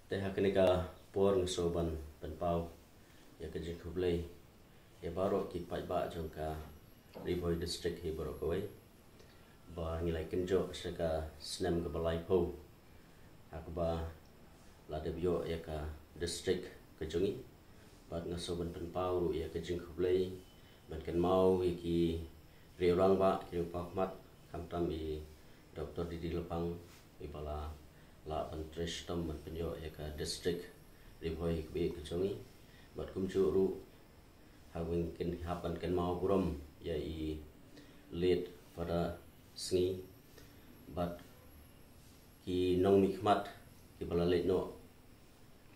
Teha kenika por ngesoban penpau ya ke jikublei ya baru ki ba jongka Rivoy district hi baru kawai ba ngilai kenjo seka snem ke balai po akba la debio ya ka district ke jongi ba ngesoban penpau ru ya ke jikublei ban ken mau ki riurang ba ki pakmat kamtam i Dr. Didi Lepang ibala la pentres tom penyo ya ka district Rivoy ke jongi bat kumcu ru hawing ken hapan ken mau buram ya i late pada sengi bat ki nong mikmat ki bala late no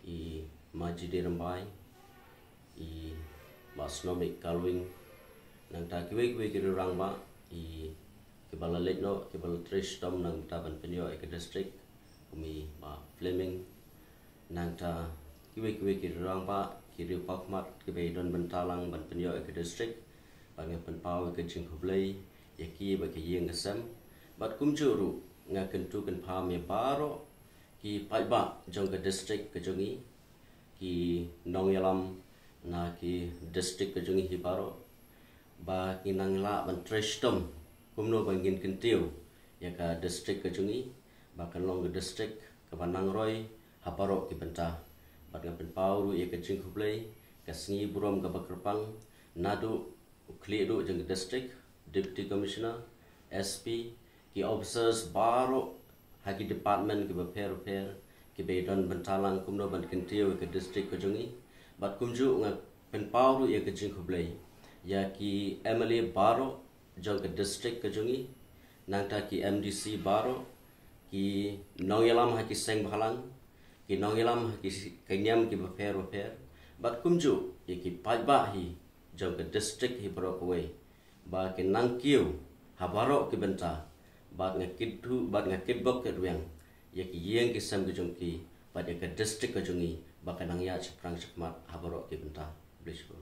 i maji de rambai i basnomik kalwing nang ta ki we ki rang ba i ki bala late no ki bala trish tom nang ta ban penyo e district kumi ba Fleming nang ta ki we ki rang ba ki riu pakmat ki be don bentalang ban penyo e district bang penpau ke jinghublei ya ki ba ki yeng kesem bat kumjuru nga kentu ken pham ya baro ki pai ba jong ke district ke jongi ki nong yalam na ki district ke jongi hi baro ba ki nang la ban treshtom kumno bangin kentiu ya ka district ke jongi ba kan long ke district ke banang roy haparo ki benta bat nga penpau ru ya ke jinghublei ka sengi burom ka bakrpang nadu ukli du jeng district deputy commissioner SP ki officers baro hagi department ki repair ki be don bentalang kumno ban kentiu ke district ke jongi bat kumju nga penpau ru ya ke jinghublei ya ki MLA baro jong ke district ke jongi nangta ki MDC baro ki nongyalam haki seng bahalang ki nongyalam haki kenyam ki repair bat kumju ya ki pajba hi jong ke district hi brokwe ba ke nangkiu habaro ke benta ba ngakitu ba ngakibok ke ruang ya ki yeng ki sam ke jong ki ba ke district ke jongi ba kanang ya chiprang chikmat habaro ke benta blishko